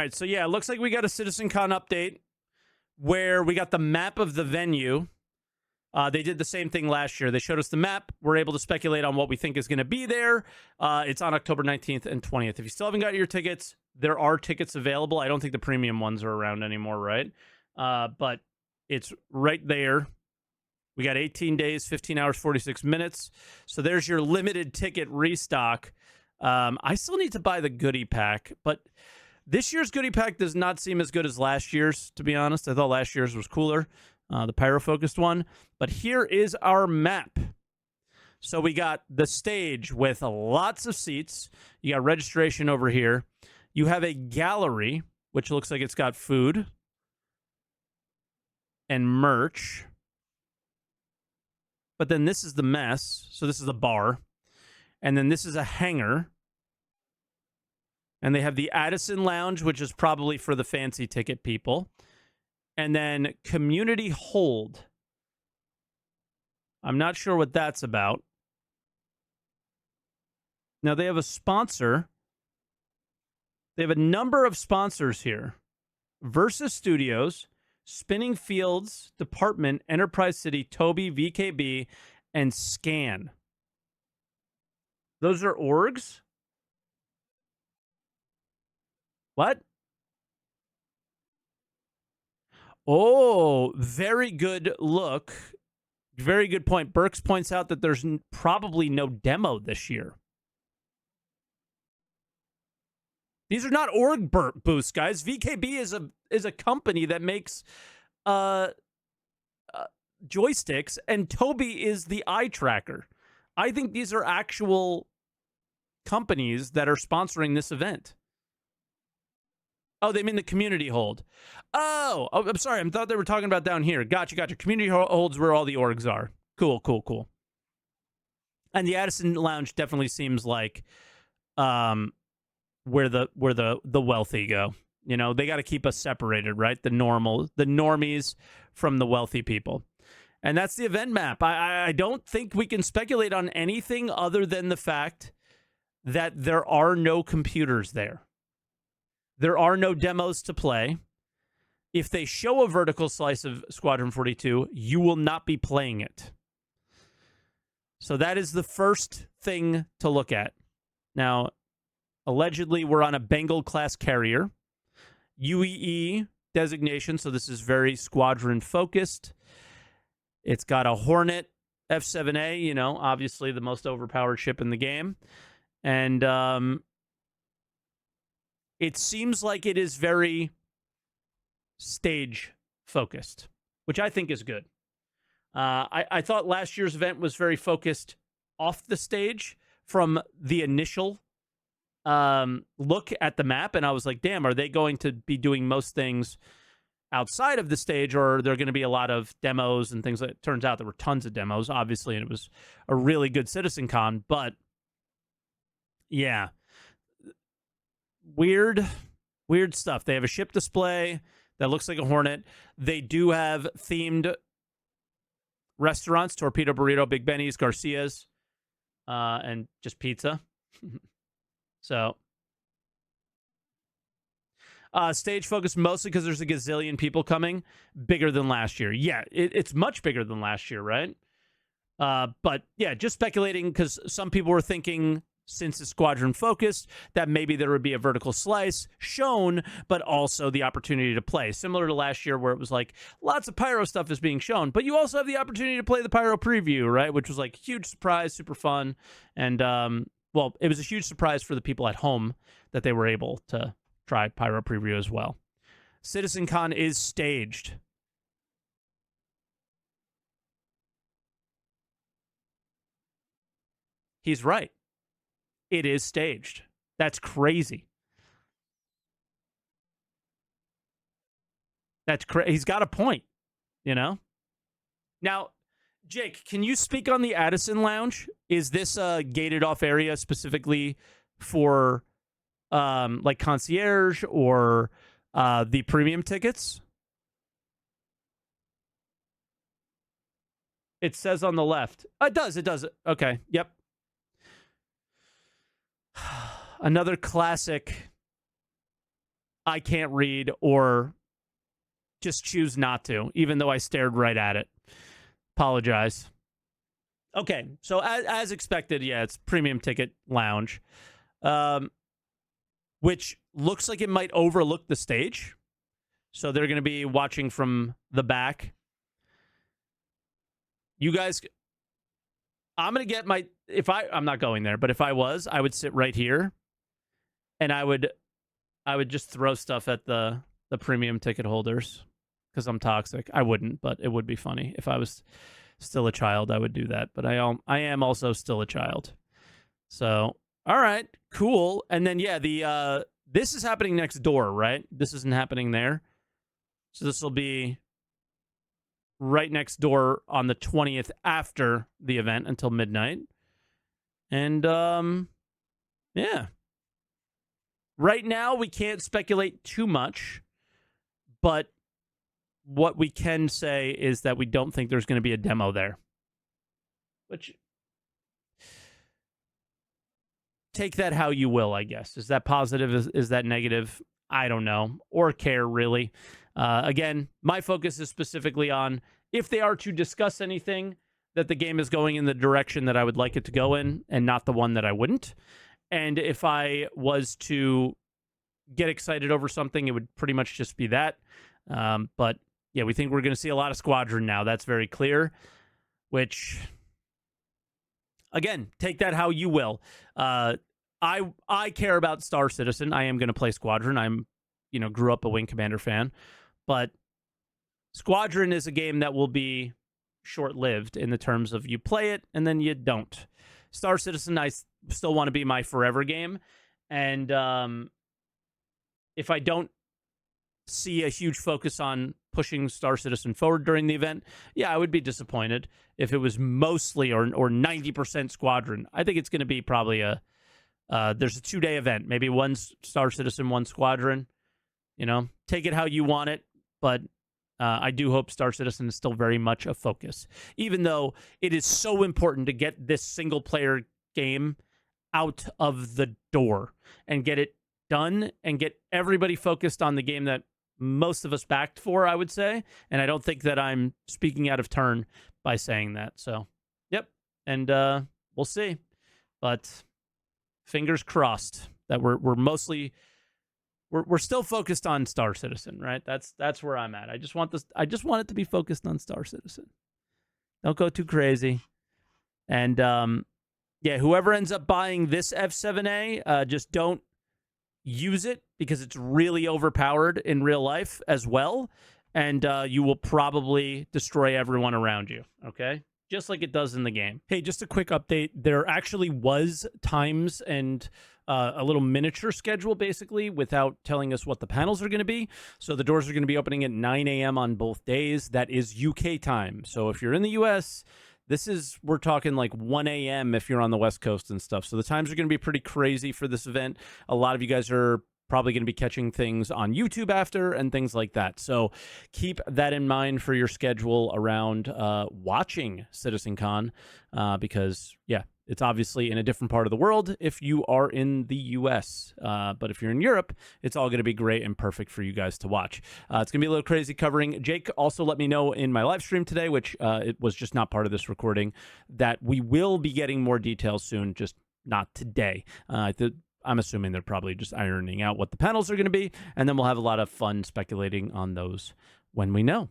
right, so yeah, it looks like we got a Citizencon update where we got the map of the venue. They did the same thing last year. They showed us the map. We're able to speculate on what we think is going to be there. It's on October 19th and 20th. If you still haven't got your tickets, there are tickets available. I don't think the premium ones are around anymore, right? But it's right there. We got 18 days, 15 hours, 46 minutes. So there's your limited ticket restock. I still need to buy the goodie pack, but this year's goodie pack does not seem as good as last year's, to be honest. I thought last year's was cooler, the pyro-focused one. But here is our map. So we got the stage with lots of seats. You got registration over here. You have a gallery, which looks like it's got food and merch. But then this is the mess. So this is the bar. And then this is a hangar. And they have the Addison Lounge, which is probably for the fancy ticket people. And then Community Hold. I'm not sure what that's about. Now, they have a sponsor. They have a number of sponsors here. Versus Studios, Spinning Fields, Department, Enterprise City, Toby, VKB, and Scan. Those are orgs? What? Oh, very good look. Very good point. Burks points out that there's probably no demo this year. These are not org boosts, guys. VKB is a company that makes joysticks, and Toby is the eye tracker. I think these are actual companies that are sponsoring this event. Oh, they mean the community hold. Oh, I'm sorry. I thought they were talking about down here. Gotcha. Community holds where all the orgs are. Cool. And the Addison Lounge definitely seems like where the wealthy go. You know, they got to keep us separated, right? The normies from the wealthy people. And that's the event map. I don't think we can speculate on anything other than the fact that there are no computers there. There are no demos to play. If they show a vertical slice of Squadron 42, you will not be playing it. So that is the first thing to look at. Now, allegedly, we're on a Bengal-class carrier. UEE designation, so this is very Squadron-focused. It's got a Hornet F-7A, you know, obviously the most overpowered ship in the game. And it seems like it is very stage-focused, which I think is good. I thought last year's event was very focused off the stage from the initial look at the map, and I was like, damn, are they going to be doing most things outside of the stage, or are there going to be a lot of demos and things? It turns out there were tons of demos, obviously, and it was a really good Citizencon, but yeah. Weird stuff. They have a ship display that looks like a Hornet. They do have themed restaurants, Torpedo Burrito, Big Benny's, Garcia's, and just pizza. So, stage focused mostly because there's a gazillion people coming. Bigger than last year. Yeah, it's much bigger than last year, right? But yeah, just speculating because some people were thinking, since it's Squadron focused, that maybe there would be a vertical slice shown, but also the opportunity to play. Similar to last year where it was like lots of pyro stuff is being shown, but you also have the opportunity to play the pyro preview, right? Which was like huge surprise, super fun. And, well, it was a huge surprise for the people at home that they were able to try pyro preview as well. Citizencon is staged. He's right. It is staged. That's crazy. He's got a point, you know? Now, Jake, can you speak on the Addison Lounge? Is this a gated off area specifically for like concierge or the premium tickets? It says on the left. It does. Okay. Yep. Another classic I can't read or just choose not to, even though I stared right at it. Apologize. Okay, so as expected, yeah, it's premium ticket lounge, which looks like it might overlook the stage. So they're going to be watching from the back. You guys, I'm going to get my, I'm not going there, but if I was, I would sit right here and I would just throw stuff at the premium ticket holders because I'm toxic. I wouldn't, but it would be funny. If I was still a child, I would do that. But I am also still a child. So, all right, cool. And then, yeah, this is happening next door, right? This isn't happening there. So this will be right next door on the 20th after the event until midnight. And, yeah. Right now, we can't speculate too much, but what we can say is that we don't think there's going to be a demo there. Which, take that how you will, I guess. Is that positive? Is that negative? I don't know, or care, really. Again, my focus is specifically on if they are to discuss anything, that the game is going in the direction that I would like it to go in and not the one that I wouldn't. And if I was to get excited over something, it would pretty much just be that. But yeah, we think we're going to see a lot of Squadron now. That's very clear, which, again, take that how you will. I care about Star Citizen. I am going to play Squadron. I'm, grew up a Wing Commander fan, but Squadron is a game that will be short-lived in the terms of you play it and then you don't. Star Citizen, I still want to be my forever game. And if I don't see a huge focus on pushing Star Citizen forward during the event, yeah, I would be disappointed if it was mostly or 90% Squadron. I think it's going to be probably there's a 2-day event, maybe one Star Citizen, one Squadron. Take it how you want it, but I do hope Star Citizen is still very much a focus, even though it is so important to get this single-player game out of the door and get it done and get everybody focused on the game that most of us backed for, I would say. And I don't think that I'm speaking out of turn by saying that. So, yep. And we'll see. But fingers crossed that we're mostly... We're still focused on Star Citizen, right? That's where I'm at. I just want it to be focused on Star Citizen. Don't go too crazy. And yeah, whoever ends up buying this F7A, just don't use it because it's really overpowered in real life as well, and you will probably destroy everyone around you. Okay? Just like it does in the game. Hey, just a quick update. There actually was times and a little miniature schedule, basically, without telling us what the panels are going to be. So the doors are going to be opening at 9 a.m. on both days. That is UK time. So if you're in the US, we're talking like 1 a.m. if you're on the West Coast and stuff. So the times are going to be pretty crazy for this event. A lot of you guys are probably going to be catching things on YouTube after and things like that. So keep that in mind for your schedule around watching Citizencon because, yeah, it's obviously in a different part of the world if you are in the U.S. But if you're in Europe, it's all going to be great and perfect for you guys to watch. It's going to be a little crazy covering. Jake also let me know in my live stream today, which it was just not part of this recording, that we will be getting more details soon, just not today. I'm assuming they're probably just ironing out what the panels are going to be, and then we'll have a lot of fun speculating on those when we know.